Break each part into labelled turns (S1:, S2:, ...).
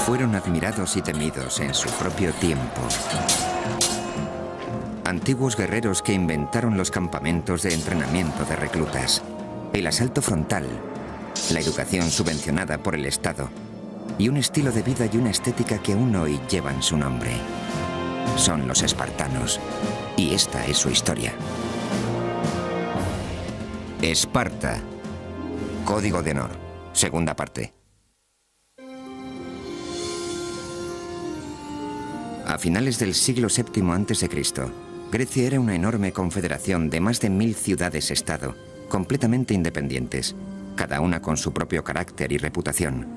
S1: Fueron admirados y temidos en su propio tiempo. Antiguos guerreros que inventaron los campamentos de entrenamiento de reclutas, el asalto frontal, la educación subvencionada por el Estado y un estilo de vida y una estética que aún hoy llevan su nombre. Son los espartanos, y esta es su historia. Esparta. Código de honor. Segunda parte. A finales del siglo VII a.C., Grecia era una enorme confederación de más de 1000 ciudades-estado, completamente independientes, cada una con su propio carácter y reputación.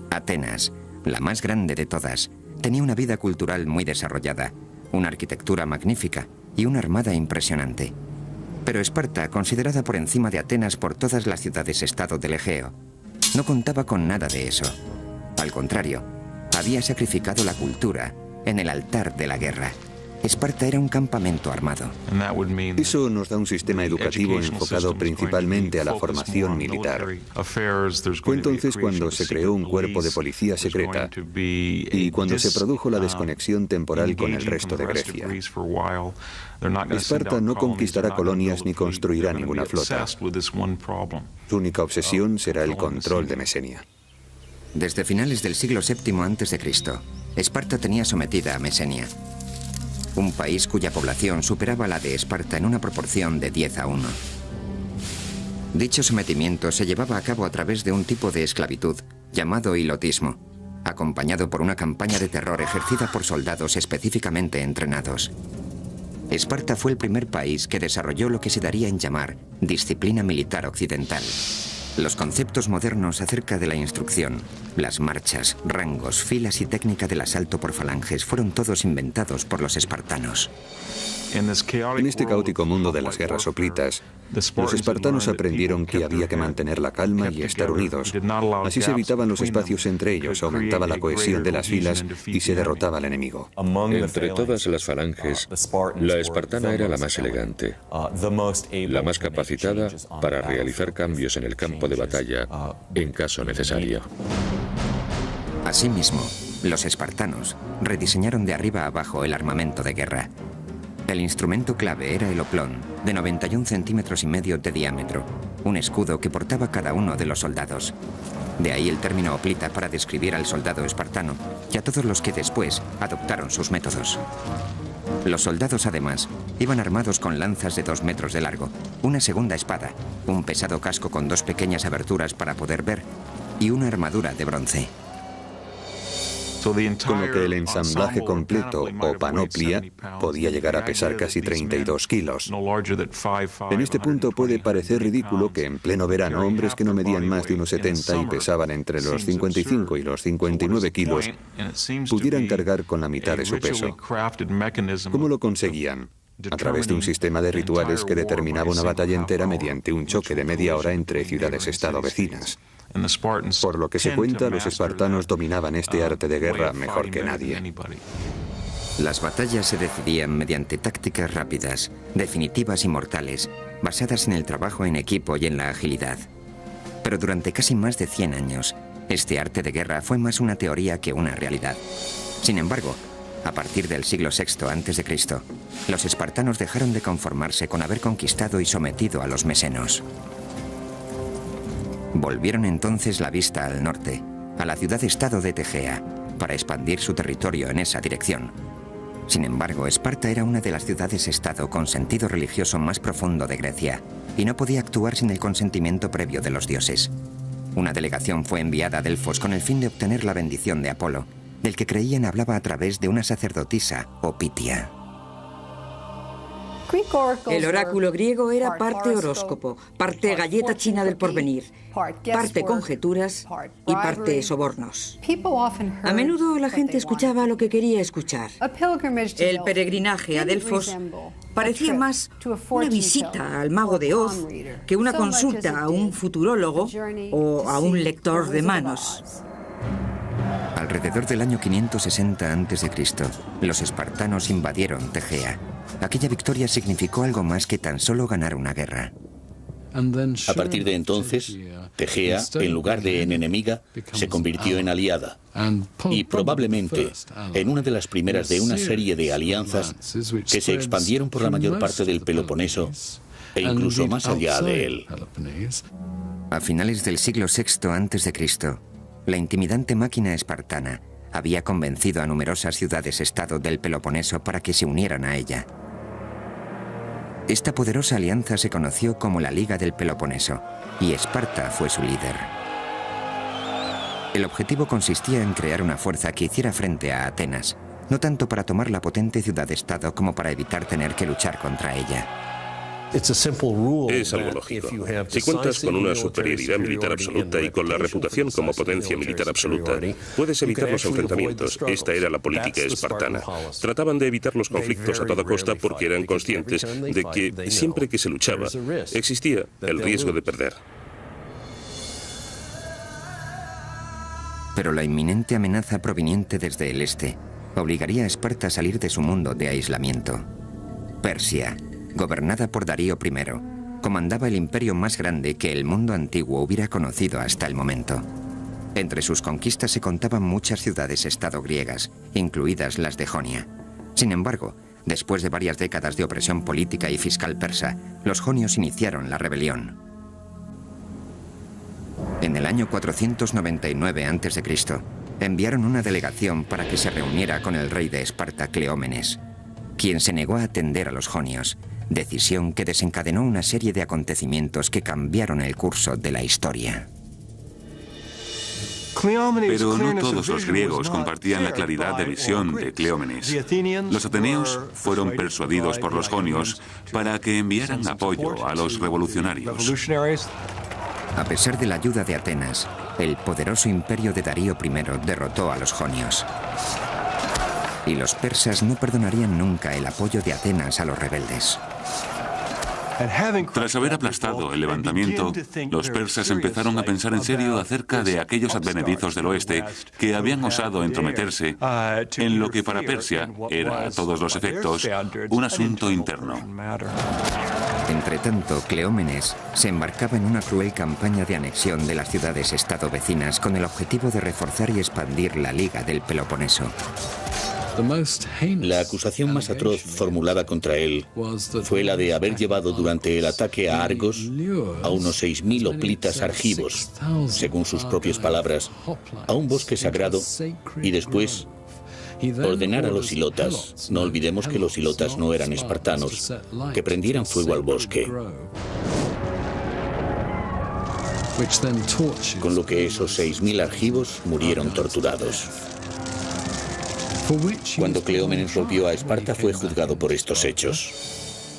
S1: Atenas, la más grande de todas, tenía una vida cultural muy desarrollada, una arquitectura magnífica y una armada impresionante. Pero Esparta, considerada por encima de Atenas por todas las ciudades-estado del Egeo, no contaba con nada de eso. Al contrario, había sacrificado la cultura en el altar de la guerra. Esparta era un campamento armado.
S2: Eso nos da un sistema educativo enfocado principalmente a la formación militar. Fue entonces cuando se creó un cuerpo de policía secreta y cuando se produjo la desconexión temporal con el resto de Grecia. Esparta no conquistará colonias ni construirá ninguna flota. Su única obsesión será el control de Mesenia.
S1: Desde finales del siglo VII a.C., Esparta tenía sometida a Mesenia, un país cuya población superaba la de Esparta en una proporción de 10:1. Dicho sometimiento se llevaba a cabo a través de un tipo de esclavitud llamado hilotismo, acompañado por una campaña de terror ejercida por soldados específicamente entrenados. Esparta fue el primer país que desarrolló lo que se daría en llamar disciplina militar occidental. Los conceptos modernos acerca de la instrucción, las marchas, rangos, filas y técnica del asalto por falanges fueron todos inventados por los espartanos.
S2: En este caótico mundo de las guerras hoplitas, los espartanos aprendieron que había que mantener la calma y estar unidos. Así se evitaban los espacios entre ellos, aumentaba la cohesión de las filas y se derrotaba al enemigo.
S3: Entre todas las falanges, la espartana era la más elegante, la más capacitada para realizar cambios en el campo de batalla en caso necesario.
S1: Asimismo, los espartanos rediseñaron de arriba a abajo el armamento de guerra. El instrumento clave era el oplón, de 91 centímetros y medio de diámetro, un escudo que portaba cada uno de los soldados. De ahí el término hoplita para describir al soldado espartano y a todos los que después adoptaron sus métodos. Los soldados, además, iban armados con lanzas de 2 metros de largo, una segunda espada, un pesado casco con 2 pequeñas aberturas para poder ver y una armadura de bronce.
S2: Con lo que el ensamblaje completo, o panoplia, podía llegar a pesar casi 32 kilos. En este punto puede parecer ridículo que en pleno verano hombres que no medían más de unos 70 y pesaban entre los 55 y los 59 kilos pudieran cargar con la mitad de su peso. ¿Cómo lo conseguían? A través de un sistema de rituales que determinaba una batalla entera mediante un choque de media hora entre ciudades-estado vecinas. Por lo que se cuenta, los espartanos dominaban este arte de guerra mejor que nadie.
S1: Las batallas se decidían mediante tácticas rápidas, definitivas y mortales, basadas en el trabajo en equipo y en la agilidad. Pero durante casi más de 100 años, este arte de guerra fue más una teoría que una realidad. Sin embargo, a partir del siglo VI a.C., los espartanos dejaron de conformarse con haber conquistado y sometido a los mesenos. Volvieron entonces la vista al norte, a la ciudad-estado de Tegea, para expandir su territorio en esa dirección. Sin embargo, Esparta era una de las ciudades-estado con sentido religioso más profundo de Grecia, y no podía actuar sin el consentimiento previo de los dioses. Una delegación fue enviada a Delfos con el fin de obtener la bendición de Apolo, del que creían hablaba a través de una sacerdotisa, o Pitia.
S4: El oráculo griego era parte horóscopo, parte galleta china del porvenir, parte conjeturas y parte sobornos. A menudo la gente escuchaba lo que quería escuchar. El peregrinaje a Delfos parecía más una visita al mago de Oz que una consulta a un futurólogo o a un lector de manos.
S1: Alrededor del año 560 a.C., los espartanos invadieron Tegea. Aquella victoria significó algo más que tan solo ganar una guerra.
S5: A partir de entonces, Tegea, en lugar de en enemiga, se convirtió en aliada y probablemente en una de las primeras de una serie de alianzas que se expandieron por la mayor parte del Peloponeso e incluso más allá de él.
S1: A finales del siglo VI a.C., la intimidante máquina espartana había convencido a numerosas ciudades-estado del Peloponeso para que se unieran a ella. Esta poderosa alianza se conoció como la Liga del Peloponeso, y Esparta fue su líder. El objetivo consistía en crear una fuerza que hiciera frente a Atenas, no tanto para tomar la potente ciudad-estado como para evitar tener que luchar contra ella.
S6: Es algo lógico. Si cuentas con una superioridad militar absoluta y con la reputación como potencia militar absoluta, puedes evitar los enfrentamientos. Esta era la política espartana. Trataban de evitar los conflictos a toda costa porque eran conscientes de que siempre que se luchaba, existía el riesgo de perder.
S1: Pero la inminente amenaza proveniente desde el este obligaría a Esparta a salir de su mundo de aislamiento. Persia, gobernada por Darío I, comandaba el imperio más grande que el mundo antiguo hubiera conocido hasta el momento. Entre sus conquistas se contaban muchas ciudades-estado griegas, incluidas las de Jonia. Sin embargo, después de varias décadas de opresión política y fiscal persa, los jonios iniciaron la rebelión. En el año 499 a.C., enviaron una delegación para que se reuniera con el rey de Esparta, Cleómenes, quien se negó a atender a los jonios, decisión que desencadenó una serie de acontecimientos que cambiaron el curso de la historia.
S7: Pero no todos los griegos compartían la claridad de visión de Cleómenes. Los ateneos fueron persuadidos por los jonios para que enviaran apoyo a los revolucionarios.
S1: A pesar de la ayuda de Atenas, el poderoso imperio de Darío I derrotó a los jonios. Y los persas no perdonarían nunca el apoyo de Atenas a los rebeldes.
S7: Tras haber aplastado el levantamiento, los persas empezaron a pensar en serio acerca de aquellos advenedizos del oeste que habían osado entrometerse en lo que para Persia era, a todos los efectos, un asunto interno.
S1: Entretanto, Cleómenes se embarcaba en una cruel campaña de anexión de las ciudades-estado vecinas con el objetivo de reforzar y expandir la Liga del Peloponeso.
S5: La acusación más atroz formulada contra él fue la de haber llevado durante el ataque a Argos a unos 6.000 hoplitas argivos, según sus propias palabras, a un bosque sagrado y después ordenar a los hilotas, no olvidemos que los hilotas no eran espartanos, que prendieran fuego al bosque. Con lo que esos 6.000 argivos murieron torturados. Cuando Cleómenes volvió a Esparta fue juzgado por estos hechos.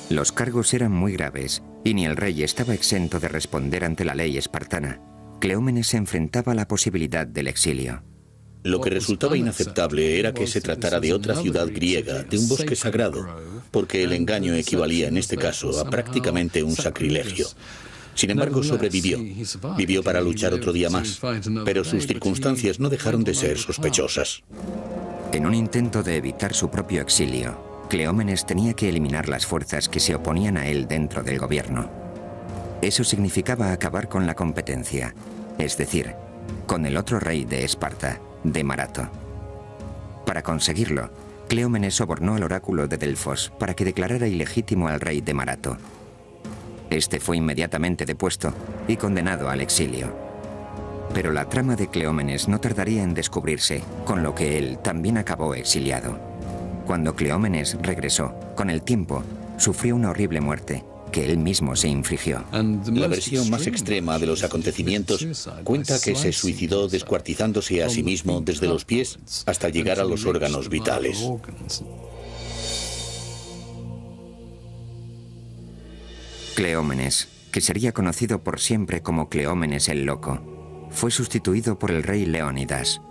S1: Los cargos eran muy graves y ni el rey estaba exento de responder ante la ley espartana. Cleómenes se enfrentaba a la posibilidad del exilio.
S5: Lo que resultaba inaceptable era que se tratara de otra ciudad griega, de un bosque sagrado, porque el engaño equivalía en este caso a prácticamente un sacrilegio. Sin embargo, sobrevivió. Vivió para luchar otro día más, pero sus circunstancias no dejaron de ser sospechosas.
S1: En un intento de evitar su propio exilio, Cleómenes tenía que eliminar las fuerzas que se oponían a él dentro del gobierno. Eso significaba acabar con la competencia, es decir, con el otro rey de Esparta, de Marato. Para conseguirlo, Cleómenes sobornó al oráculo de Delfos para que declarara ilegítimo al rey de Marato. Este fue inmediatamente depuesto y condenado al exilio. Pero la trama de Cleómenes no tardaría en descubrirse, con lo que él también acabó exiliado. Cuando Cleómenes regresó, con el tiempo, sufrió una horrible muerte que él mismo se infligió.
S5: La versión más extrema de los acontecimientos cuenta que se suicidó descuartizándose a sí mismo desde los pies hasta llegar a los órganos vitales.
S1: Cleómenes, que sería conocido por siempre como Cleómenes el Loco, fue sustituido por el rey Leónidas,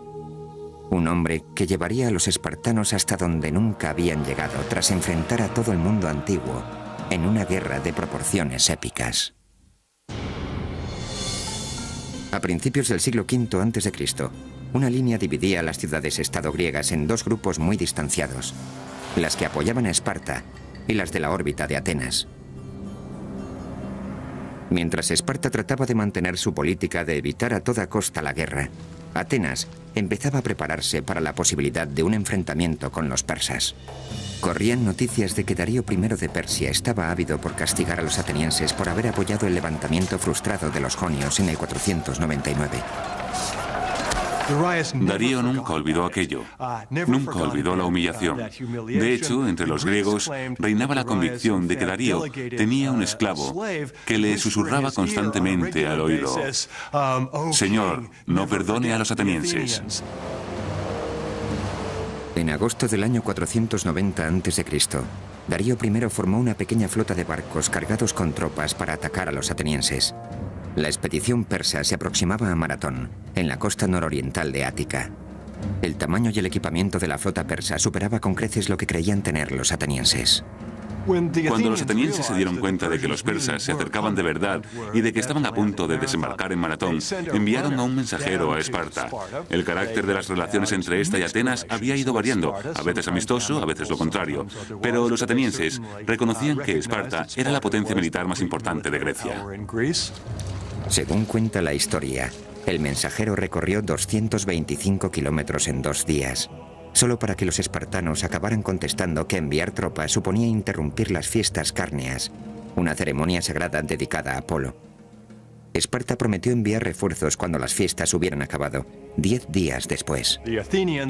S1: un hombre que llevaría a los espartanos hasta donde nunca habían llegado tras enfrentar a todo el mundo antiguo en una guerra de proporciones épicas. A principios del siglo V a.C., una línea dividía a las ciudades-estado griegas en dos grupos muy distanciados, las que apoyaban a Esparta y las de la órbita de Atenas. Mientras Esparta trataba de mantener su política de evitar a toda costa la guerra, Atenas empezaba a prepararse para la posibilidad de un enfrentamiento con los persas. Corrían noticias de que Darío I de Persia estaba ávido por castigar a los atenienses por haber apoyado el levantamiento frustrado de los jonios en el 499.
S7: Darío nunca olvidó aquello, nunca olvidó la humillación. De hecho, entre los griegos reinaba la convicción de que Darío tenía un esclavo que le susurraba constantemente al oído: Señor, no perdone a los atenienses.
S1: En agosto del año 490 a.C., Darío I formó una pequeña flota de barcos cargados con tropas para atacar a los atenienses. La expedición persa se aproximaba a Maratón, en la costa nororiental de Ática. El tamaño y el equipamiento de la flota persa superaba con creces lo que creían tener los atenienses.
S7: Cuando los atenienses se dieron cuenta de que los persas se acercaban de verdad y de que estaban a punto de desembarcar en Maratón, enviaron a un mensajero a Esparta. El carácter de las relaciones entre esta y Atenas había ido variando, a veces amistoso, a veces lo contrario. Pero los atenienses reconocían que Esparta era la potencia militar más importante de Grecia.
S1: Según cuenta la historia, el mensajero recorrió 225 kilómetros en 2 días, solo para que los espartanos acabaran contestando que enviar tropas suponía interrumpir las fiestas cárneas, una ceremonia sagrada dedicada a Apolo. Esparta prometió enviar refuerzos cuando las fiestas hubieran acabado, 10 días después.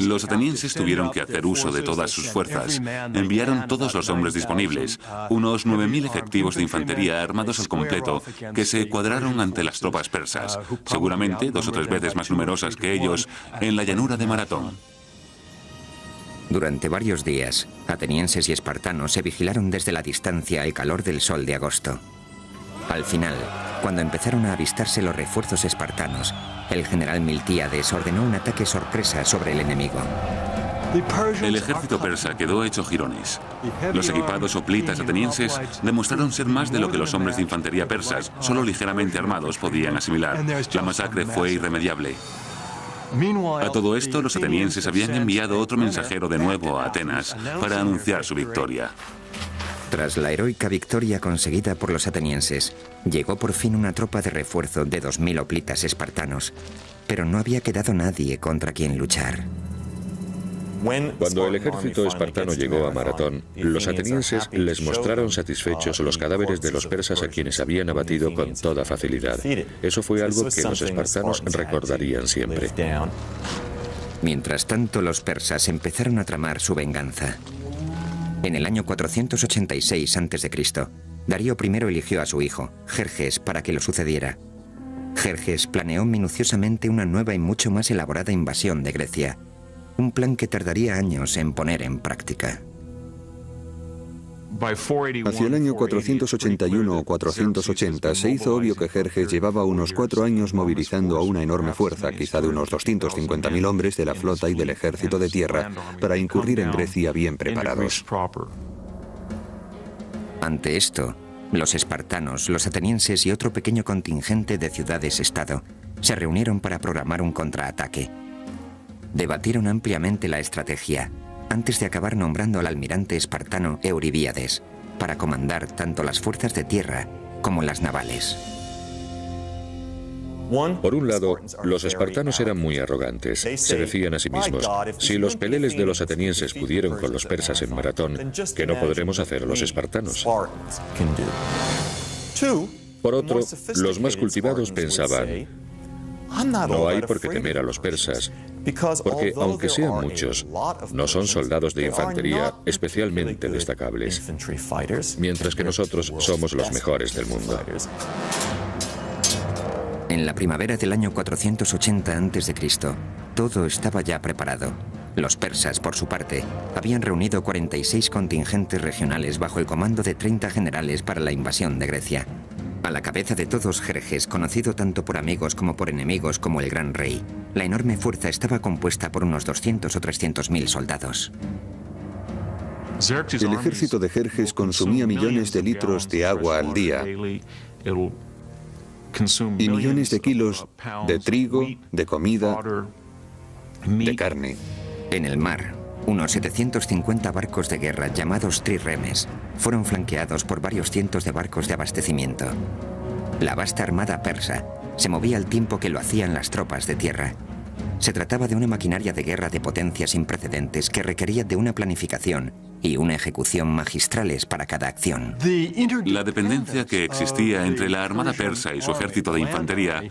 S7: Los atenienses tuvieron que hacer uso de todas sus fuerzas. Enviaron todos los hombres disponibles, unos 9.000 efectivos de infantería armados al completo, que se cuadraron ante las tropas persas, seguramente 2 o 3 veces más numerosas que ellos, en la llanura de Maratón.
S1: Durante varios días, atenienses y espartanos se vigilaron desde la distancia al calor del sol de agosto. Al final, cuando empezaron a avistarse los refuerzos espartanos, el general Miltíades ordenó un ataque sorpresa sobre el enemigo.
S7: El ejército persa quedó hecho jirones. Los equipados hoplitas atenienses demostraron ser más de lo que los hombres de infantería persas, solo ligeramente armados, podían asimilar. La masacre fue irremediable. A todo esto, los atenienses habían enviado otro mensajero de nuevo a Atenas para anunciar su victoria.
S1: Tras la heroica victoria conseguida por los atenienses, llegó por fin una tropa de refuerzo de 2.000 hoplitas espartanos, pero no había quedado nadie contra quien luchar.
S3: Cuando el ejército espartano llegó a Maratón, los atenienses les mostraron satisfechos los cadáveres de los persas a quienes habían abatido con toda facilidad. Eso fue algo que los espartanos recordarían siempre.
S1: Mientras tanto, los persas empezaron a tramar su venganza. En el año 486 a.C., Darío I eligió a su hijo, Jerjes, para que lo sucediera. Jerjes planeó minuciosamente una nueva y mucho más elaborada invasión de Grecia, un plan que tardaría años en poner en práctica.
S2: Hacia el año 481 o 480 se hizo obvio que Jerjes llevaba unos 4 años movilizando a una enorme fuerza, quizá de unos 250.000 hombres de la flota y del ejército de tierra, para incurrir en Grecia bien preparados.
S1: Ante esto, los espartanos, los atenienses y otro pequeño contingente de ciudades-estado se reunieron para programar un contraataque. Debatieron ampliamente la estrategia, antes de acabar nombrando al almirante espartano Euribíades para comandar tanto las fuerzas de tierra como las navales.
S3: Por un lado, los espartanos eran muy arrogantes. Se decían a sí mismos: si los peleles de los atenienses pudieron con los persas en Maratón, ¿qué no podremos hacer los espartanos? Por otro, los más cultivados pensaban: no hay por qué temer a los persas, porque aunque sean muchos, no son soldados de infantería especialmente destacables, mientras que nosotros somos los mejores del mundo.
S1: En la primavera del año 480 a.C., todo estaba ya preparado. Los persas, por su parte, habían reunido 46 contingentes regionales bajo el comando de 30 generales para la invasión de Grecia. A la cabeza de todos, Jerjes, conocido tanto por amigos como por enemigos como el Gran Rey. La enorme fuerza estaba compuesta por unos 200 o 300.000 soldados.
S2: El ejército de Jerjes consumía millones de litros de agua al día y millones de kilos de trigo, de comida, de carne.
S1: En el mar, unos 750 barcos de guerra llamados triremes fueron flanqueados por varios cientos de barcos de abastecimiento. La vasta armada persa se movía al tiempo que lo hacían las tropas de tierra. Se trataba de una maquinaria de guerra de potencia sin precedentes que requería de una planificación y una ejecución magistrales para cada acción.
S7: La dependencia que existía entre la armada persa y su ejército de infantería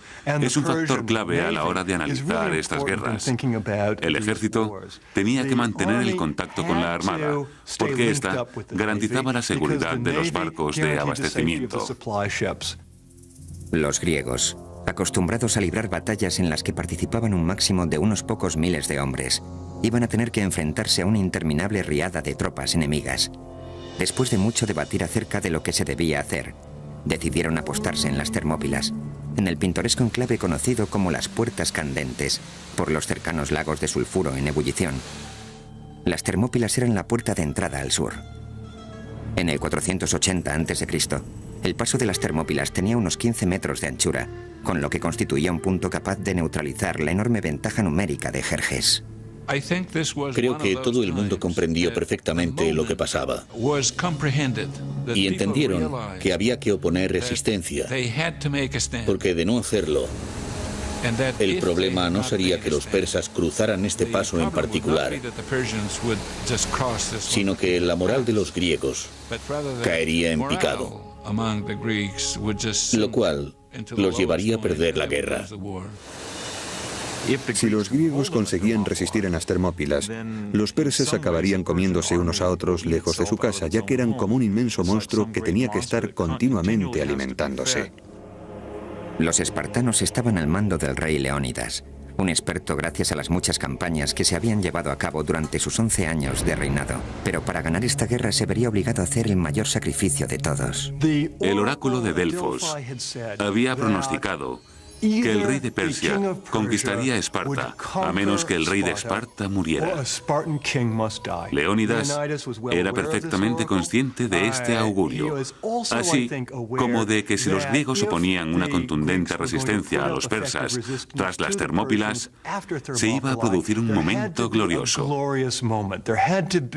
S7: es un factor clave a la hora de analizar estas guerras. El ejército tenía que mantener el contacto con la armada, porque ésta garantizaba la seguridad de los barcos de abastecimiento.
S1: Los griegos, acostumbrados a librar batallas en las que participaban un máximo de unos pocos miles de hombres, iban a tener que enfrentarse a una interminable riada de tropas enemigas. Después de mucho debatir acerca de lo que se debía hacer, decidieron apostarse en las Termópilas, en el pintoresco enclave conocido como las Puertas Candentes, por los cercanos lagos de sulfuro en ebullición. Las Termópilas eran la puerta de entrada al sur. En el 480 a.C., el paso de las Termópilas tenía unos 15 metros de anchura, con lo que constituía un punto capaz de neutralizar la enorme ventaja numérica de Jerjes.
S5: Creo que todo el mundo comprendió perfectamente lo que pasaba y entendieron que había que oponer resistencia, porque de no hacerlo, el problema no sería que los persas cruzaran este paso en particular, sino que la moral de los griegos caería en picado, lo cual los llevaría a perder la guerra.
S2: Si los griegos conseguían resistir en las Termópilas, los persas acabarían comiéndose unos a otros lejos de su casa, ya que eran como un inmenso monstruo que tenía que estar continuamente alimentándose.
S1: Los espartanos estaban al mando del rey Leónidas, un experto gracias a las muchas campañas que se habían llevado a cabo durante sus 11 años de reinado. Pero para ganar esta guerra se vería obligado a hacer el mayor sacrificio de todos.
S7: El oráculo de Delfos había pronosticado que el rey de Persia conquistaría Esparta, a menos que el rey de Esparta muriera. Leónidas era perfectamente consciente de este augurio, así como de que si los griegos oponían una contundente resistencia a los persas tras las Termópilas, se iba a producir un momento glorioso,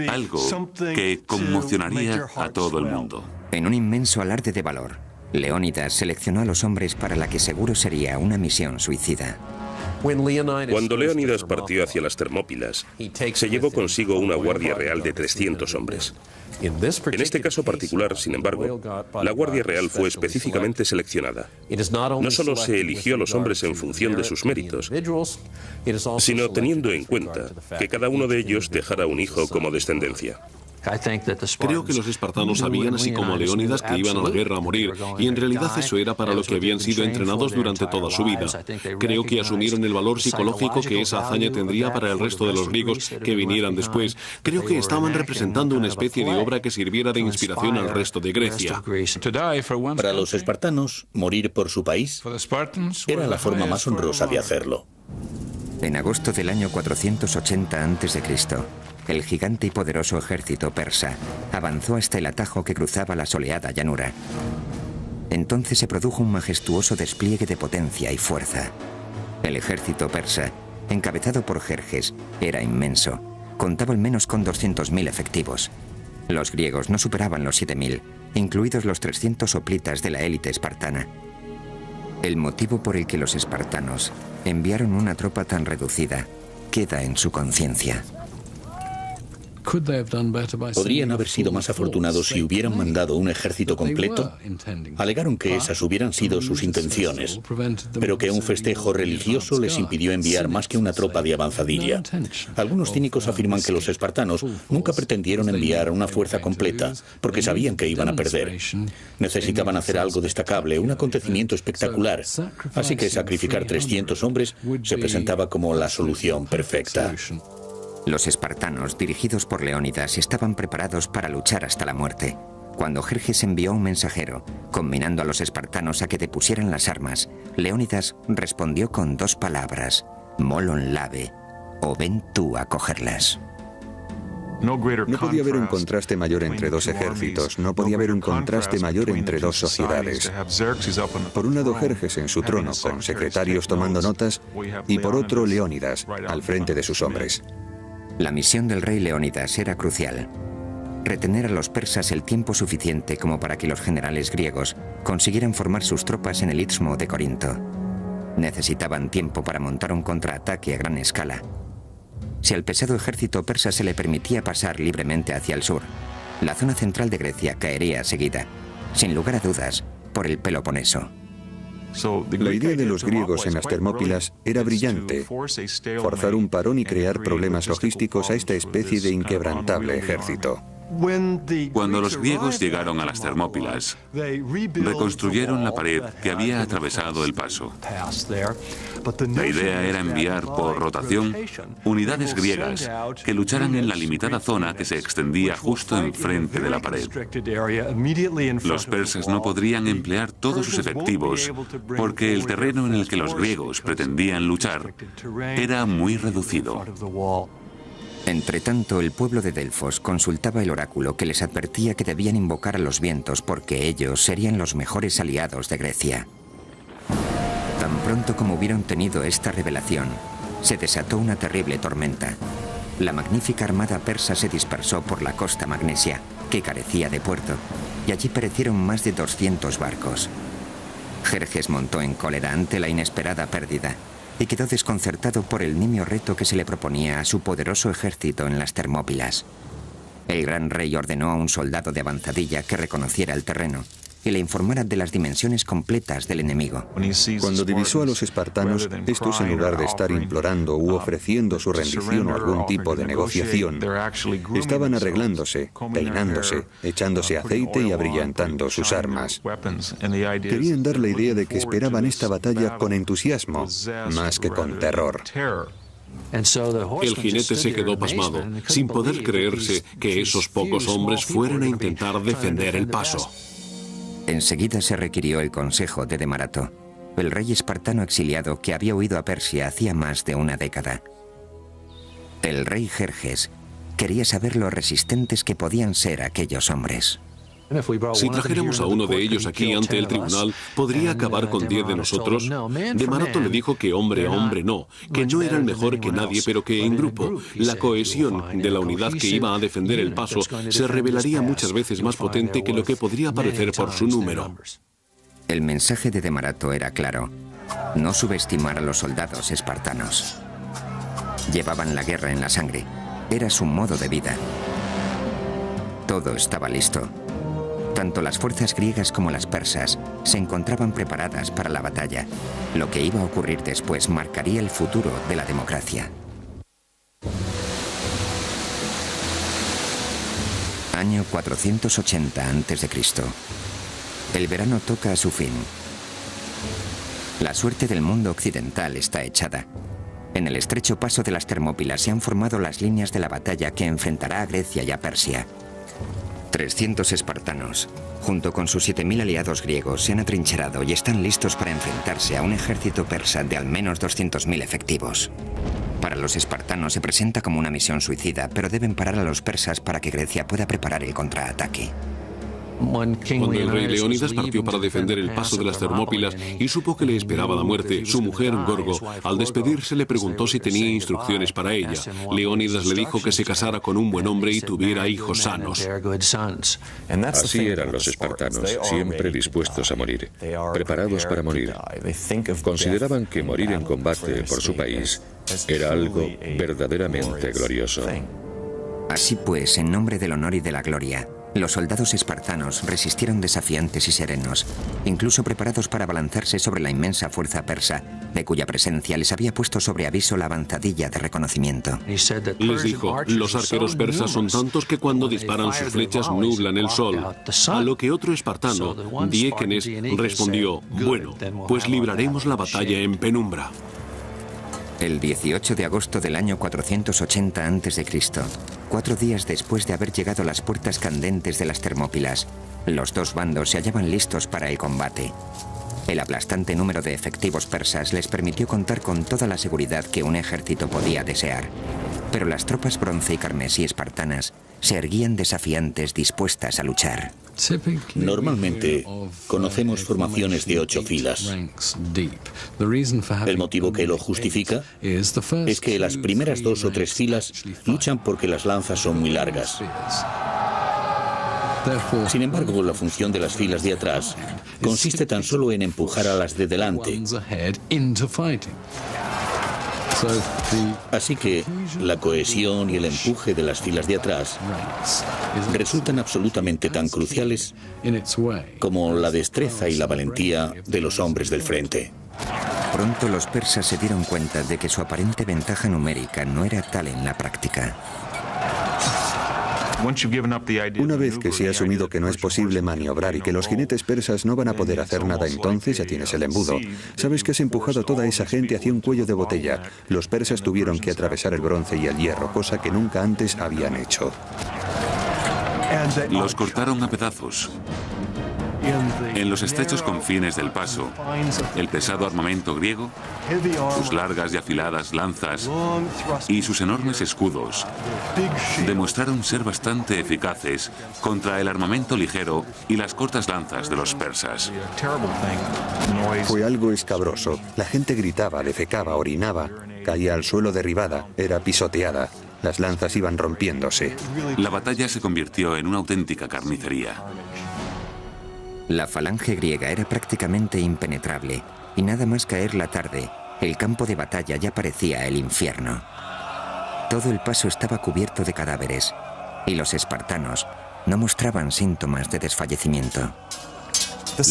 S7: algo que conmocionaría a todo el mundo.
S1: En un inmenso alarde de valor, Leónidas seleccionó a los hombres para la que seguro sería una misión suicida.
S6: Cuando Leónidas partió hacia las Termópilas, se llevó consigo una guardia real de 300 hombres. En este caso particular, sin embargo, la Guardia Real fue específicamente seleccionada. No solo se eligió a los hombres en función de sus méritos, sino teniendo en cuenta que cada uno de ellos dejara un hijo como descendencia.
S8: Creo que los espartanos sabían, así como Leónidas, que iban a la guerra a morir, y en realidad eso era para lo que habían sido entrenados durante toda su vida. Creo que asumieron el valor psicológico que esa hazaña tendría para el resto de los griegos que vinieran después. Creo que estaban representando una especie de obra que sirviera de inspiración al resto de Grecia.
S5: Para los espartanos, morir por su país era la forma más honrosa de hacerlo.
S1: En agosto del año 480 a.C., el gigante y poderoso ejército persa avanzó hasta el atajo que cruzaba la soleada llanura. Entonces se produjo un majestuoso despliegue de potencia y fuerza. El ejército persa, encabezado por Jerjes, era inmenso. Contaba al menos con 200.000 efectivos. Los griegos no superaban los 7.000, incluidos los 300 hoplitas de la élite espartana. El motivo por el que los espartanos enviaron una tropa tan reducida queda en su conciencia.
S5: Podrían haber sido más afortunados si hubieran mandado un ejército completo. Alegaron que esas hubieran sido sus intenciones, pero que un festejo religioso les impidió enviar más que una tropa de avanzadilla. Algunos cínicos afirman que los espartanos nunca pretendieron enviar una fuerza completa, porque sabían que iban a perder. Necesitaban hacer algo destacable, un acontecimiento espectacular, así que sacrificar 300 hombres se presentaba como la solución perfecta.
S1: Los espartanos, dirigidos por Leónidas, estaban preparados para luchar hasta la muerte. Cuando Jerjes envió un mensajero, combinando a los espartanos a que depusieran las armas, Leónidas respondió con 2 palabras: molon lave, o ven tú a cogerlas.
S2: No podía haber un contraste mayor entre dos ejércitos, no podía haber un contraste mayor entre dos sociedades. Por un lado, Jerjes en su trono, con secretarios tomando notas, y por otro, Leónidas, al frente de sus hombres.
S1: La misión del rey Leónidas era crucial. retener a los persas el tiempo suficiente como para que los generales griegos consiguieran formar sus tropas en el istmo de Corinto. Necesitaban tiempo para montar un contraataque a gran escala. Si al pesado ejército persa se le permitía pasar libremente hacia el sur, la zona central de Grecia caería seguida, sin lugar a dudas, por el Peloponeso.
S2: La idea de los griegos en las Termópilas era brillante: forzar un parón y crear problemas logísticos a esta especie de inquebrantable ejército.
S7: Cuando los griegos llegaron a las Termópilas, reconstruyeron la pared que había atravesado el paso. La idea era enviar por rotación unidades griegas que lucharan en la limitada zona que se extendía justo enfrente de la pared. Los persas no podrían emplear todos sus efectivos porque el terreno en el que los griegos pretendían luchar era muy reducido.
S1: Entretanto, el pueblo de Delfos consultaba el oráculo, que les advertía que debían invocar a los vientos porque ellos serían los mejores aliados de Grecia. Tan pronto como hubieron tenido esta revelación, se desató una terrible tormenta. La magnífica armada persa se dispersó por la costa magnesia, que carecía de puerto, y allí perecieron más de 200 barcos. Jerjes montó en cólera ante la inesperada pérdida y quedó desconcertado por el nimio reto que se le proponía a su poderoso ejército en las Termópilas. El gran rey ordenó a un soldado de avanzadilla que reconociera el terreno y le informara de las dimensiones completas del enemigo.
S2: Cuando divisó a los espartanos, estos, en lugar de estar implorando u ofreciendo su rendición o algún tipo de negociación, estaban arreglándose, peinándose, echándose aceite y abrillantando sus armas. Querían dar la idea de que esperaban esta batalla con entusiasmo, más que con terror.
S8: El jinete se quedó pasmado, sin poder creerse que esos pocos hombres fueran a intentar defender el paso.
S1: Enseguida se requirió el consejo de Demarato, el rey espartano exiliado que había huido a Persia hacía más de una década. El rey Jerjes quería saber lo resistentes que podían ser aquellos hombres.
S8: Si trajéramos a uno de ellos aquí ante el tribunal, ¿podría acabar con 10 de nosotros? Demarato le dijo que hombre a hombre no, que no eran mejor que nadie, pero que en grupo, la cohesión de la unidad que iba a defender el paso se revelaría muchas veces más potente que lo que podría parecer por su número.
S1: El mensaje de Demarato era claro: no subestimar a los soldados espartanos. Llevaban la guerra en la sangre, era su modo de vida. Todo estaba listo. Tanto las fuerzas griegas como las persas se encontraban preparadas para la batalla. Lo que iba a ocurrir después marcaría el futuro de la democracia. Año 480 a.C. El verano toca a su fin. La suerte del mundo occidental está echada. En el estrecho paso de las Termópilas se han formado las líneas de la batalla que enfrentará a Grecia y a Persia. 300 espartanos, junto con sus 7.000 aliados griegos, se han atrincherado y están listos para enfrentarse a un ejército persa de al menos 200.000 efectivos. Para los espartanos se presenta como una misión suicida, pero deben parar a los persas para que Grecia pueda preparar el contraataque.
S8: Cuando el rey Leónidas partió para defender el paso de las Termópilas y supo que le esperaba la muerte, su mujer, Gorgo, al despedirse le preguntó si tenía instrucciones para ella. Leónidas le dijo que se casara con un buen hombre y tuviera hijos sanos.
S3: Así eran los espartanos, siempre dispuestos a morir, preparados para morir. Consideraban que morir en combate por su país era algo verdaderamente glorioso.
S1: Así pues, en nombre del honor y de la gloria, los soldados espartanos resistieron desafiantes y serenos, incluso preparados para abalanzarse sobre la inmensa fuerza persa, de cuya presencia les había puesto sobre aviso la avanzadilla de reconocimiento.
S8: Les dijo: los arqueros persas son tantos que cuando disparan sus flechas nublan el sol. A lo que otro espartano, Diéquenes, respondió: bueno, pues libraremos la batalla en penumbra.
S1: El 18 de agosto del año 480 a.C., 4 días después de haber llegado a las puertas candentes de las Termópilas, los dos bandos se hallaban listos para el combate. El aplastante número de efectivos persas les permitió contar con toda la seguridad que un ejército podía desear. Pero las tropas bronce y carmesí espartanas se erguían desafiantes, dispuestas a luchar.
S5: Normalmente conocemos formaciones de 8 filas. El motivo que lo justifica es que las primeras 2 o 3 filas luchan porque las lanzas son muy largas. Sin embargo, la función de las filas de atrás consiste tan solo en empujar a las de delante. Así que la cohesión y el empuje de las filas de atrás resultan absolutamente tan cruciales como la destreza y la valentía de los hombres del frente.
S1: Pronto los persas se dieron cuenta de que su aparente ventaja numérica no era tal en la práctica.
S2: Una vez que se ha asumido que no es posible maniobrar y que los jinetes persas no van a poder hacer nada, entonces ya tienes el embudo. Sabes que has empujado a toda esa gente hacia un cuello de botella. Los persas tuvieron que atravesar el bronce y el hierro, cosa que nunca antes habían hecho.
S7: Los cortaron a pedazos. En los estrechos confines del paso, el pesado armamento griego, sus largas y afiladas lanzas y sus enormes escudos demostraron ser bastante eficaces contra el armamento ligero y las cortas lanzas de los persas.
S2: Fue algo escabroso. La gente gritaba, defecaba, orinaba, caía al suelo derribada, era pisoteada. Las lanzas iban rompiéndose.
S7: La batalla se convirtió en una auténtica carnicería.
S1: La falange griega era prácticamente impenetrable, y nada más caer la tarde, el campo de batalla ya parecía el infierno. Todo el paso estaba cubierto de cadáveres, y los espartanos no mostraban síntomas de desfallecimiento.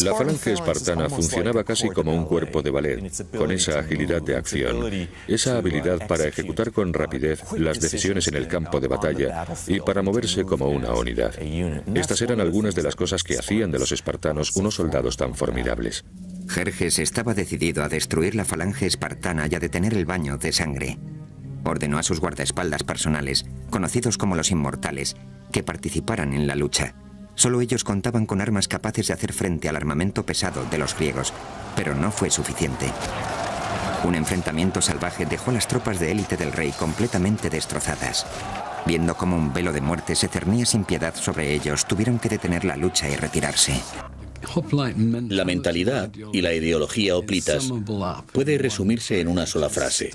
S3: La falange espartana funcionaba casi como un cuerpo de ballet, con esa agilidad de acción, esa habilidad para ejecutar con rapidez las decisiones en el campo de batalla y para moverse como una unidad. Estas eran algunas de las cosas que hacían de los espartanos unos soldados tan formidables.
S1: Jerjes estaba decidido a destruir la falange espartana y a detener el baño de sangre. Ordenó a sus guardaespaldas personales, conocidos como los inmortales, que participaran en la lucha. Solo ellos contaban con armas capaces de hacer frente al armamento pesado de los griegos, pero no fue suficiente. Un enfrentamiento salvaje dejó a las tropas de élite del rey completamente destrozadas. Viendo cómo un velo de muerte se cernía sin piedad sobre ellos, tuvieron que detener la lucha y retirarse.
S5: La mentalidad y la ideología hoplitas puede resumirse en una sola frase: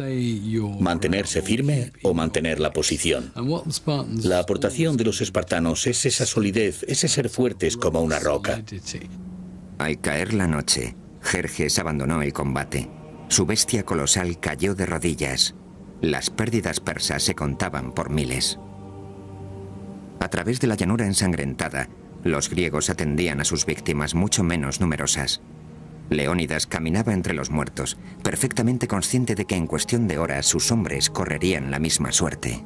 S5: mantenerse firme o mantener la posición. La aportación de los espartanos es esa solidez, ese ser fuertes como una roca.
S1: Al caer la noche, Jerjes abandonó el combate. Su bestia colosal cayó de rodillas. Las pérdidas persas se contaban por miles. A través de la llanura ensangrentada, los griegos atendían a sus víctimas mucho menos numerosas. Leónidas caminaba entre los muertos, perfectamente consciente de que en cuestión de horas sus hombres correrían la misma suerte.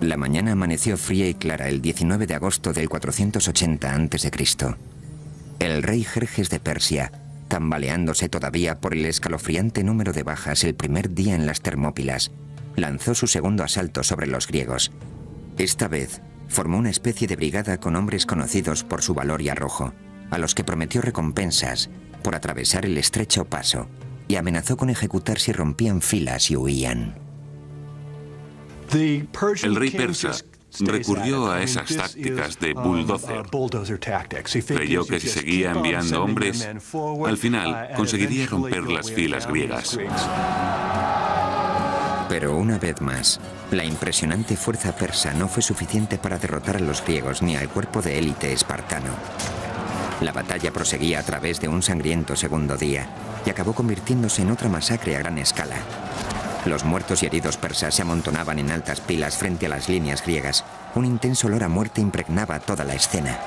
S1: La mañana amaneció fría y clara el 19 de agosto del 480 a.C. El rey Jerjes de Persia, tambaleándose todavía por el escalofriante número de bajas el primer día en las Termópilas, lanzó su segundo asalto sobre los griegos. Esta vez, formó una especie de brigada con hombres conocidos por su valor y arrojo, a los que prometió recompensas por atravesar el estrecho paso, y amenazó con ejecutar si rompían filas y huían.
S7: El rey persa recurrió a esas tácticas de bulldozer. Creyó que si seguía enviando hombres, al final conseguiría romper las filas griegas.
S1: Pero una vez más, la impresionante fuerza persa no fue suficiente para derrotar a los griegos ni al cuerpo de élite espartano. La batalla proseguía a través de un sangriento segundo día y acabó convirtiéndose en otra masacre a gran escala. Los muertos y heridos persas se amontonaban en altas pilas frente a las líneas griegas. Un intenso olor a muerte impregnaba toda la escena.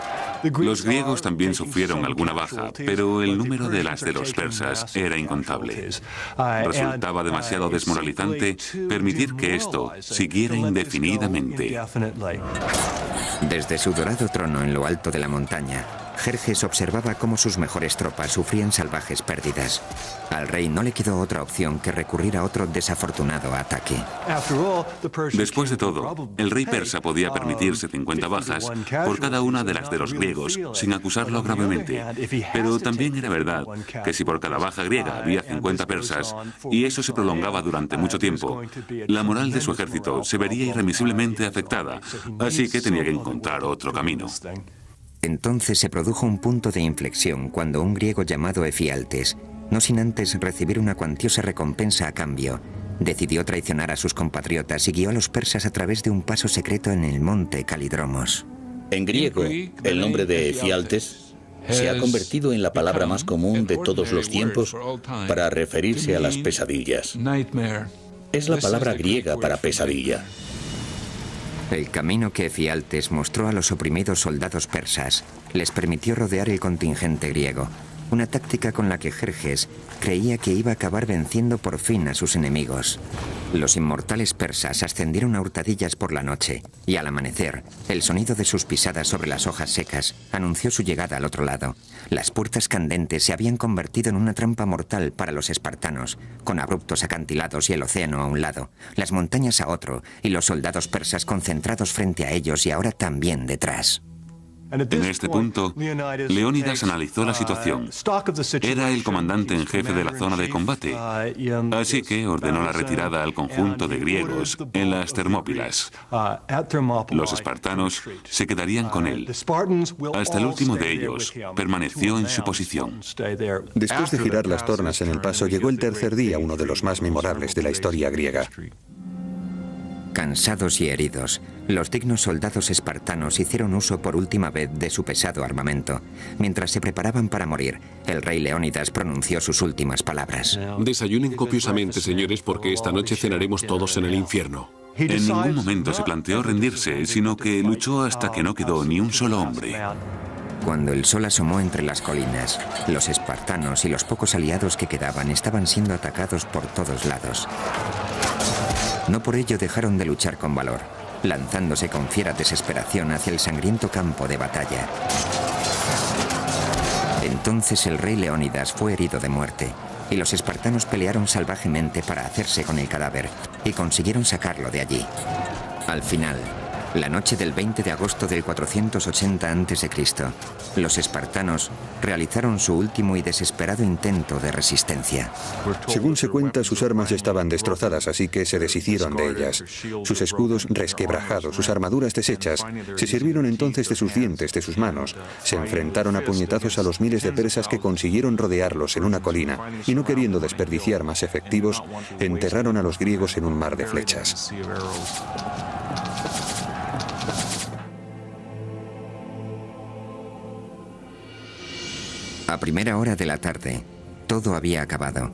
S7: Los griegos también sufrieron alguna baja, pero el número de las de los persas era incontable. Resultaba demasiado desmoralizante permitir que esto siguiera indefinidamente.
S1: Desde su dorado trono en lo alto de la montaña, Jerjes observaba cómo sus mejores tropas sufrían salvajes pérdidas. Al rey no le quedó otra opción que recurrir a otro desafortunado ataque.
S7: Después de todo, el rey persa podía permitirse 50 bajas por cada una de las de los griegos, sin acusarlo gravemente. Pero también era verdad que si por cada baja griega había 50 persas, y eso se prolongaba durante mucho tiempo, la moral de su ejército se vería irremisiblemente afectada, así que tenía que encontrar otro camino.
S1: Entonces se produjo un punto de inflexión cuando un griego llamado Efialtes, no sin antes recibir una cuantiosa recompensa a cambio, Decidió traicionar a sus compatriotas y guió a los persas a través de un paso secreto en el monte Calidromos.
S5: En griego, el nombre de Efialtes se ha convertido en la palabra más común de todos los tiempos para referirse a las pesadillas. Es la palabra griega para pesadilla.
S1: El camino que Efialtes mostró a los oprimidos soldados persas les permitió rodear el contingente griego, una táctica con la que Jerjes creía que iba a acabar venciendo por fin a sus enemigos. Los inmortales persas ascendieron a hurtadillas por la noche, y al amanecer, el sonido de sus pisadas sobre las hojas secas anunció su llegada al otro lado. Las puertas candentes se habían convertido en una trampa mortal para los espartanos, con abruptos acantilados y el océano a un lado, las montañas a otro, y los soldados persas concentrados frente a ellos y ahora también detrás.
S7: En este punto, Leónidas analizó la situación. Era el comandante en jefe de la zona de combate, así que ordenó la retirada al conjunto de griegos en las Termópilas. Los espartanos se quedarían con él. Hasta el último de ellos permaneció en su posición.
S2: Después de girar las tornas en el paso, llegó el tercer día, uno de los más memorables de la historia griega.
S1: Cansados y heridos, los dignos soldados espartanos hicieron uso por última vez de su pesado armamento. Mientras se preparaban para morir, el rey Leónidas pronunció sus últimas palabras.
S8: Desayunen copiosamente, señores, porque esta noche cenaremos todos en el infierno.
S7: En ningún momento se planteó rendirse, sino que luchó hasta que no quedó ni un solo hombre.
S1: Cuando el sol asomó entre las colinas, los espartanos y los pocos aliados que quedaban estaban siendo atacados por todos lados. No por ello dejaron de luchar con valor, lanzándose con fiera desesperación hacia el sangriento campo de batalla. Entonces el rey Leónidas fue herido de muerte, y los espartanos pelearon salvajemente para hacerse con el cadáver, y consiguieron sacarlo de allí. Al final, la noche del 20 de agosto del 480 a.C., los espartanos realizaron su último y desesperado intento de resistencia.
S2: Según se cuenta, sus armas estaban destrozadas, así que se deshicieron de ellas. Sus escudos resquebrajados, sus armaduras deshechas. Se sirvieron entonces de sus dientes, de sus manos. Se enfrentaron a puñetazos a los miles de persas que consiguieron rodearlos en una colina, y no queriendo desperdiciar más efectivos, enterraron a los griegos en un mar de flechas.
S1: A primera hora de la tarde, todo había acabado.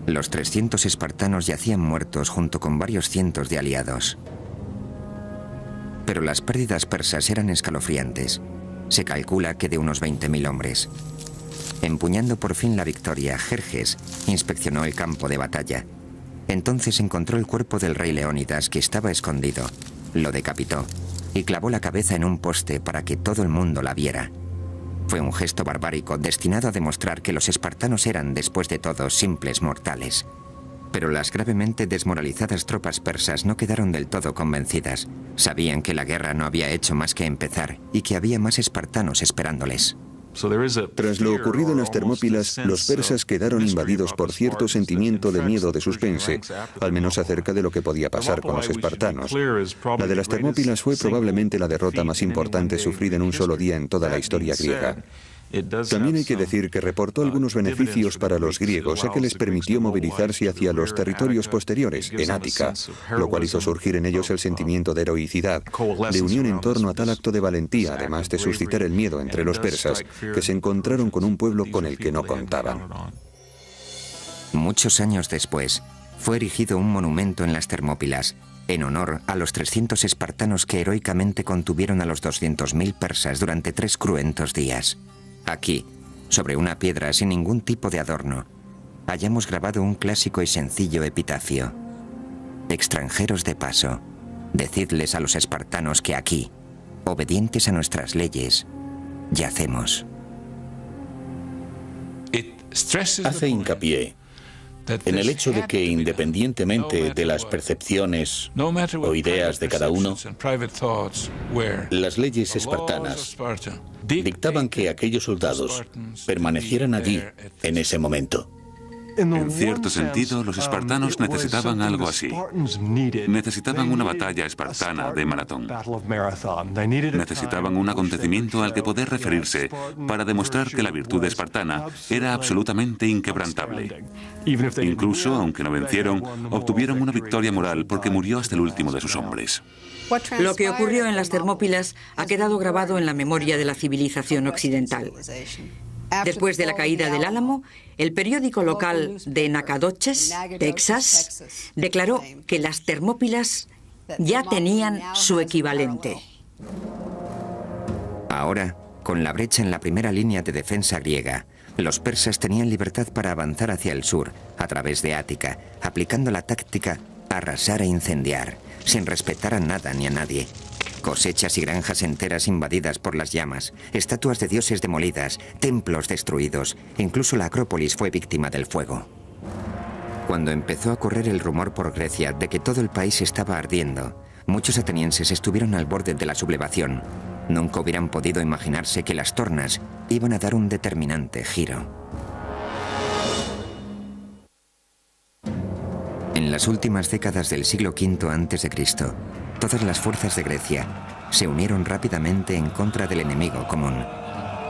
S1: Los 300 espartanos yacían muertos junto con varios cientos de aliados. Pero las pérdidas persas eran escalofriantes. Se calcula que de unos 20.000 hombres. Empuñando por fin la victoria, Jerjes inspeccionó el campo de batalla. Entonces encontró el cuerpo del rey Leónidas, que estaba escondido. Lo decapitó y clavó la cabeza en un poste para que todo el mundo la viera. Fue un gesto barbárico destinado a demostrar que los espartanos eran, después de todo, simples mortales. Pero las gravemente desmoralizadas tropas persas no quedaron del todo convencidas. Sabían que la guerra no había hecho más que empezar y que había más espartanos esperándoles.
S2: Tras lo ocurrido en las Termópilas, los persas quedaron invadidos por cierto sentimiento de miedo de suspense, al menos acerca de lo que podía pasar con los espartanos. La de las Termópilas fue probablemente la derrota más importante sufrida en un solo día en toda la historia griega. También hay que decir que reportó algunos beneficios para los griegos, ya que les permitió movilizarse hacia los territorios posteriores, en Ática, lo cual hizo surgir en ellos el sentimiento de heroicidad, de unión en torno a tal acto de valentía, además de suscitar el miedo entre los persas, que se encontraron con un pueblo con el que no contaban.
S1: Muchos años después, fue erigido un monumento en las Termópilas, en honor a los 300 espartanos que heroicamente contuvieron a los 200.000 persas durante 3 cruentos días. Aquí, sobre una piedra sin ningún tipo de adorno, hayamos grabado un clásico y sencillo epitafio. Extranjeros de paso, decidles a los espartanos que aquí, obedientes a nuestras leyes, yacemos.
S5: Hace hincapié en el hecho de que, independientemente de las percepciones o ideas de cada uno, las leyes espartanas dictaban que aquellos soldados permanecieran allí en ese momento.
S7: En cierto sentido, los espartanos necesitaban algo así. Necesitaban una batalla espartana de maratón. Necesitaban un acontecimiento al que poder referirse para demostrar que la virtud espartana era absolutamente inquebrantable. Incluso, aunque no vencieron, obtuvieron una victoria moral porque murió hasta el último de sus hombres.
S4: Lo que ocurrió en las Termópilas ha quedado grabado en la memoria de la civilización occidental. Después de la caída del Álamo, el periódico local de Nacogdoches, Texas, declaró que las Termópilas ya tenían su equivalente.
S1: Ahora, con la brecha en la primera línea de defensa griega, los persas tenían libertad para avanzar hacia el sur, a través de Ática, aplicando la táctica arrasar e incendiar, sin respetar a nada ni a nadie. Cosechas y granjas enteras invadidas por las llamas, estatuas de dioses demolidas, templos destruidos, incluso la Acrópolis fue víctima del fuego. Cuando empezó a correr el rumor por Grecia de que todo el país estaba ardiendo, muchos atenienses estuvieron al borde de la sublevación. Nunca hubieran podido imaginarse que las tornas iban a dar un determinante giro. En las últimas décadas del siglo V a.C., todas las fuerzas de Grecia se unieron rápidamente en contra del enemigo común,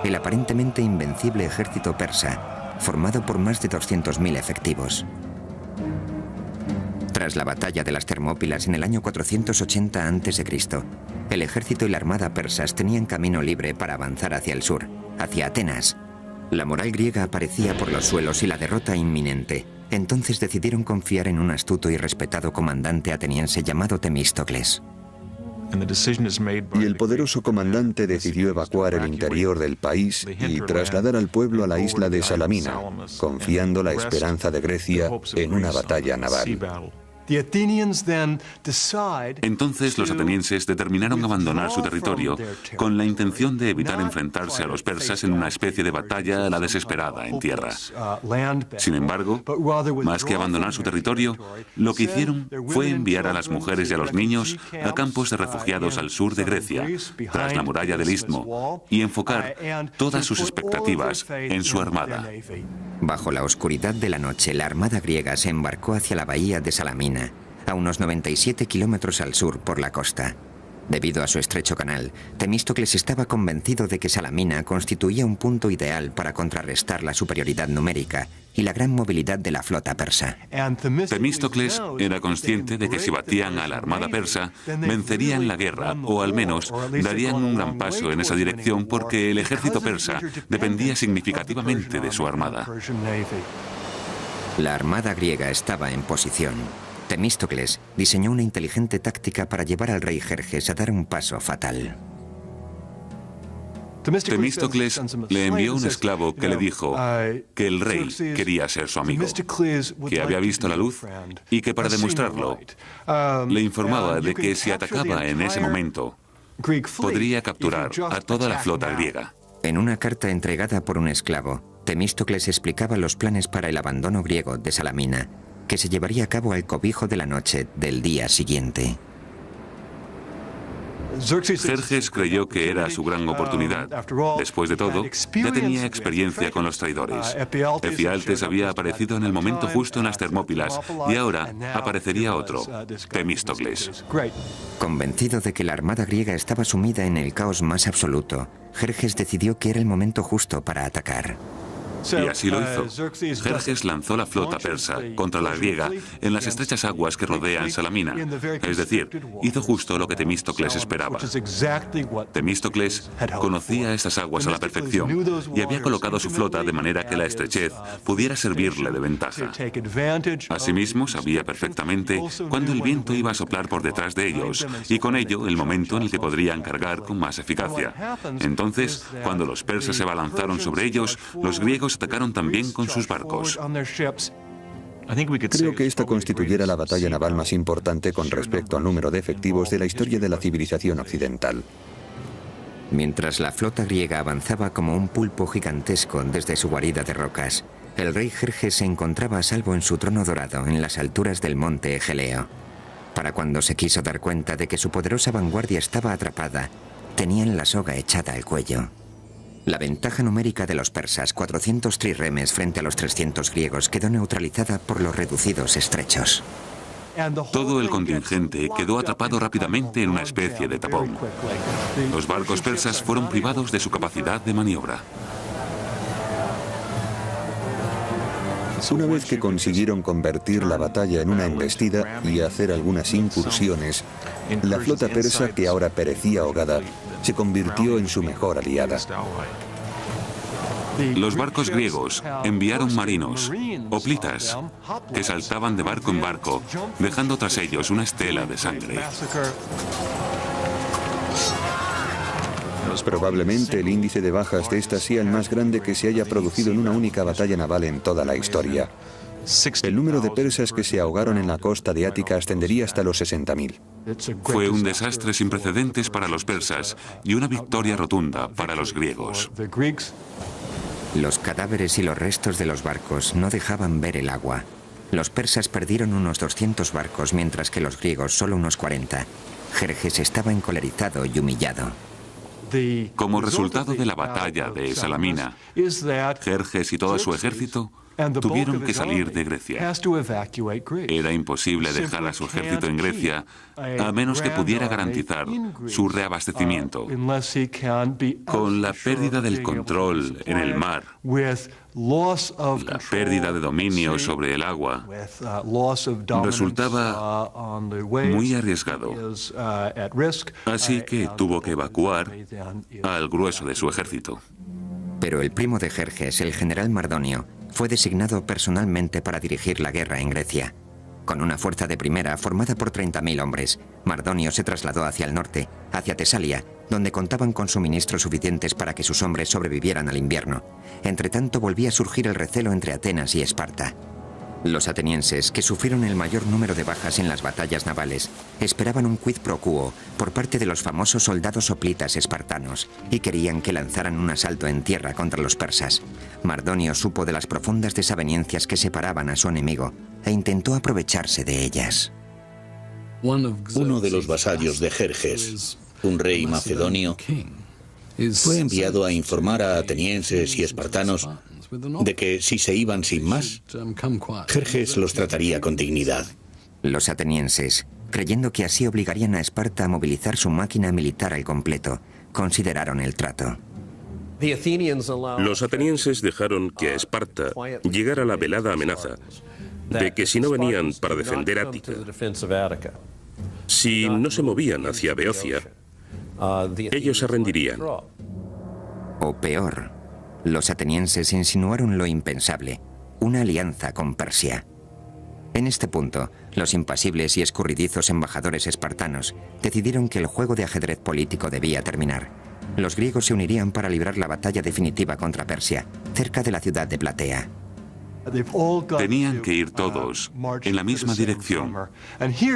S1: el aparentemente invencible ejército persa, formado por más de 200.000 efectivos. Tras la batalla de las Termópilas en el año 480 a.C., el ejército y la armada persas tenían camino libre para avanzar hacia el sur, hacia Atenas. La moral griega aparecía por los suelos y la derrota inminente. Entonces decidieron confiar en un astuto y respetado comandante ateniense llamado Temístocles.
S2: Y el poderoso comandante decidió evacuar el interior del país y trasladar al pueblo a la isla de Salamina, confiando la esperanza de Grecia en una batalla naval.
S7: Entonces los atenienses determinaron abandonar su territorio con la intención de evitar enfrentarse a los persas en una especie de batalla a la desesperada en tierra. Sin embargo, más que abandonar su territorio, lo que hicieron fue enviar a las mujeres y a los niños a campos de refugiados al sur de Grecia, tras la muralla del Istmo, y enfocar todas sus expectativas en su armada.
S1: Bajo la oscuridad de la noche, la armada griega se embarcó hacia la bahía de Salamina, a unos 97 kilómetros al sur por la costa. Debido a su estrecho canal, Temístocles estaba convencido de que Salamina constituía un punto ideal para contrarrestar la superioridad numérica y la gran movilidad de la flota persa.
S7: Temístocles era consciente de que si batían a la armada persa, vencerían la guerra, o al menos darían un gran paso en esa dirección porque el ejército persa dependía significativamente de su armada.
S1: La armada griega estaba en posición. Temístocles diseñó una inteligente táctica para llevar al rey Jerjes a dar un paso fatal.
S7: Temístocles le envió un esclavo que le dijo que el rey quería ser su amigo, que había visto la luz y que para demostrarlo le informaba de que si atacaba en ese momento podría capturar a toda la flota griega.
S1: En una carta entregada por un esclavo, Temístocles explicaba los planes para el abandono griego de Salamina, que se llevaría a cabo al cobijo de la noche del día siguiente.
S7: Jerjes creyó que era su gran oportunidad. Después de todo, ya tenía experiencia con los traidores. Efialtes había aparecido en el momento justo en las Termópilas y ahora aparecería otro, Temístocles.
S1: Convencido de que la armada griega estaba sumida en el caos más absoluto, Jerjes decidió que era el momento justo para atacar.
S7: Y así lo hizo. Jerjes lanzó la flota persa contra la griega en las estrechas aguas que rodean Salamina. Es decir, hizo justo lo que Temístocles esperaba. Temístocles conocía estas aguas a la perfección y había colocado su flota de manera que la estrechez pudiera servirle de ventaja. Asimismo, sabía perfectamente cuándo el viento iba a soplar por detrás de ellos y con ello el momento en el que podrían cargar con más eficacia. Entonces, cuando los persas se abalanzaron sobre ellos, los griegos atacaron también con sus barcos.
S2: Creo que esta constituyera la batalla naval más importante con respecto al número de efectivos de la historia de la civilización occidental.
S1: Mientras la flota griega avanzaba como un pulpo gigantesco desde su guarida de rocas, el rey Jerjes se encontraba a salvo en su trono dorado en las alturas del monte Egeleo. Para cuando se quiso dar cuenta de que su poderosa vanguardia estaba atrapada, tenían la soga echada al cuello. La ventaja numérica de los persas, 400 trirremes frente a los 300 griegos, quedó neutralizada por los reducidos estrechos.
S7: Todo el contingente quedó atrapado rápidamente en una especie de tapón. Los barcos persas fueron privados de su capacidad de maniobra.
S2: Una vez que consiguieron convertir la batalla en una embestida y hacer algunas incursiones, la flota persa, que ahora perecía ahogada, se convirtió en su mejor aliada.
S7: Los barcos griegos enviaron marinos, hoplitas, que saltaban de barco en barco, dejando tras ellos una estela de sangre.
S2: Probablemente el índice de bajas de esta sea el más grande que se haya producido en una única batalla naval en toda la historia. El número de persas que se ahogaron en la costa de Ática ascendería hasta los 60.000.
S7: Fue un desastre sin precedentes para los persas y una victoria rotunda para los griegos.
S1: Los cadáveres y los restos de los barcos no dejaban ver el agua. Los persas perdieron unos 200 barcos, mientras que los griegos solo unos 40. Jerjes estaba encolerizado y humillado.
S7: Como resultado de la batalla de Salamina, Jerjes y todo su ejército tuvieron que salir de Grecia. Era imposible dejar a su ejército en Grecia a menos que pudiera garantizar su reabastecimiento. Con la pérdida del control en el mar, la pérdida de dominio sobre el agua, resultaba muy arriesgado. Así que tuvo que evacuar al grueso de su ejército.
S1: Pero el primo de Jerjes, el general Mardonio, fue designado personalmente para dirigir la guerra en Grecia. Con una fuerza de primera formada por 30.000 hombres, Mardonio se trasladó hacia el norte, hacia Tesalia, donde contaban con suministros suficientes para que sus hombres sobrevivieran al invierno. Entretanto, volvía a surgir el recelo entre Atenas y Esparta. Los atenienses, que sufrieron el mayor número de bajas en las batallas navales, esperaban un quid pro quo por parte de los famosos soldados hoplitas espartanos y querían que lanzaran un asalto en tierra contra los persas. Mardonio supo de las profundas desavenencias que separaban a su enemigo e intentó aprovecharse de ellas.
S5: Uno de los vasallos de Jerjes, un rey macedonio, fue enviado a informar a atenienses y espartanos de que si se iban sin más, Jerjes los trataría con dignidad.
S1: Los atenienses, creyendo que así obligarían a Esparta a movilizar su máquina militar al completo, consideraron el trato.
S6: Los atenienses dejaron que a Esparta llegara la velada amenaza de que si no venían para defender Ática, si no se movían hacia Beocia, ellos se rendirían.
S1: O peor, los atenienses insinuaron lo impensable, una alianza con Persia. En este punto, los impasibles y escurridizos embajadores espartanos decidieron que el juego de ajedrez político debía terminar. Los griegos se unirían para librar la batalla definitiva contra Persia, cerca de la ciudad de Platea.
S7: Tenían que ir todos en la misma dirección.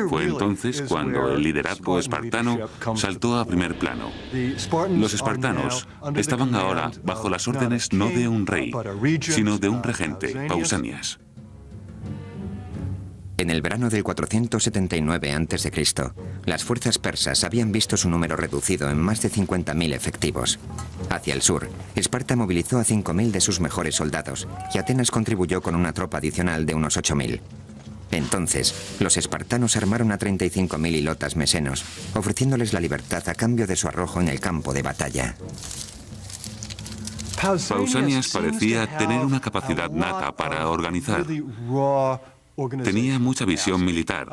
S7: Fue entonces cuando el liderazgo espartano saltó a primer plano. Los espartanos estaban ahora bajo las órdenes no de un rey, sino de un regente, Pausanias.
S1: En el verano del 479 a.C., las fuerzas persas habían visto su número reducido en más de 50.000 efectivos. Hacia el sur, Esparta movilizó a 5.000 de sus mejores soldados y Atenas contribuyó con una tropa adicional de unos 8.000. Entonces, los espartanos armaron a 35.000 hilotas mesenos, ofreciéndoles la libertad a cambio de su arrojo en el campo de batalla.
S7: Pausanias parecía tener una capacidad nata para organizar. Tenía mucha visión militar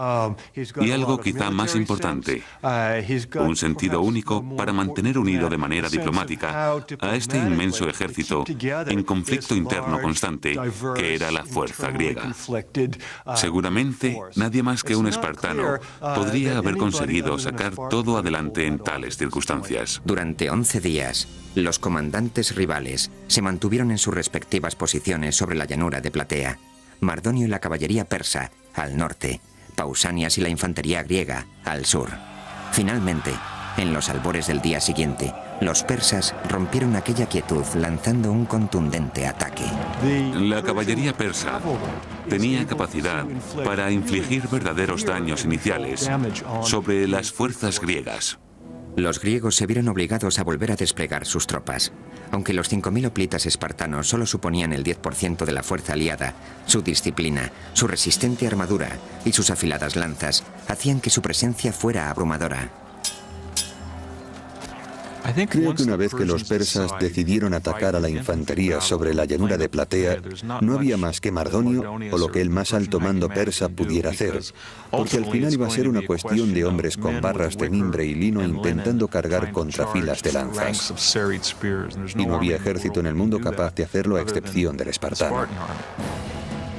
S7: y algo quizá más importante, un sentido único para mantener unido de manera diplomática a este inmenso ejército en conflicto interno constante que era la fuerza griega. Seguramente nadie más que un espartano podría haber conseguido sacar todo adelante en tales circunstancias.
S1: Durante 11 días, los comandantes rivales se mantuvieron en sus respectivas posiciones sobre la llanura de Platea. Mardonio y la caballería persa, al norte, Pausanias y la infantería griega, al sur. Finalmente, en los albores del día siguiente, los persas rompieron aquella quietud lanzando un contundente ataque.
S7: La caballería persa tenía capacidad para infligir verdaderos daños iniciales sobre las fuerzas griegas.
S1: Los griegos se vieron obligados a volver a desplegar sus tropas. Aunque los 5.000 hoplitas espartanos solo suponían el 10% de la fuerza aliada, su disciplina, su resistente armadura y sus afiladas lanzas hacían que su presencia fuera abrumadora.
S2: Creo que una vez que los persas decidieron atacar a la infantería sobre la llanura de Platea, no había más que Mardonio o lo que el más alto mando persa pudiera hacer, porque al final iba a ser una cuestión de hombres con barras de mimbre y lino intentando cargar contra filas de lanzas. Y no había ejército en el mundo capaz de hacerlo a excepción del espartano.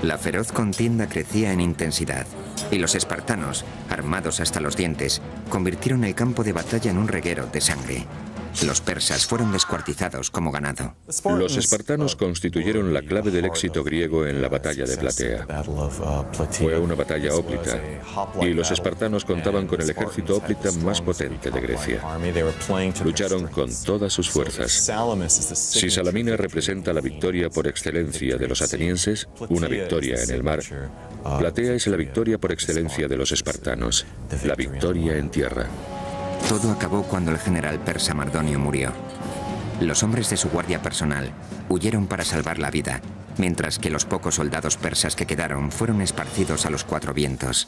S1: La feroz contienda crecía en intensidad, y los espartanos, armados hasta los dientes, convirtieron el campo de batalla en un reguero de sangre. Los persas fueron descuartizados como ganado.
S3: Los espartanos constituyeron la clave del éxito griego en la batalla de Platea. Fue una batalla hóplita, y los espartanos contaban con el ejército hóplita más potente de Grecia. Lucharon con todas sus fuerzas. Si Salamina representa la victoria por excelencia de los atenienses, una victoria en el mar, Platea es la victoria por excelencia de los espartanos, la victoria en tierra.
S1: Todo acabó cuando el general persa Mardonio murió. Los hombres de su guardia personal huyeron para salvar la vida, mientras que los pocos soldados persas que quedaron fueron esparcidos a los 4 vientos.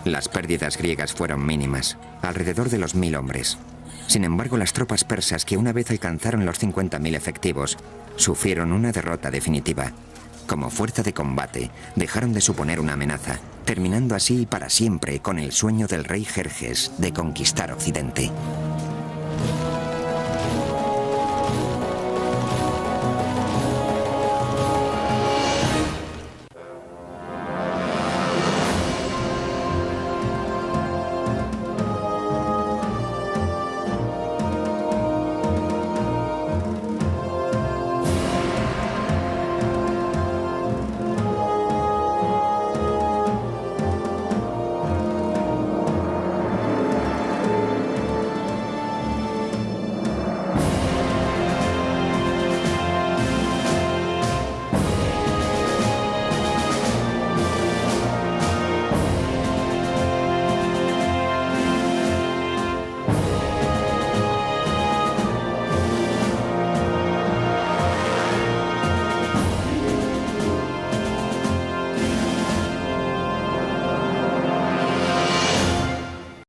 S1: Las pérdidas griegas fueron mínimas, alrededor de los 1000 hombres. Sin embargo, las tropas persas, que una vez alcanzaron los 50.000 efectivos, sufrieron una derrota definitiva. Como fuerza de combate, dejaron de suponer una amenaza, terminando así para siempre con el sueño del rey Jerjes de conquistar Occidente.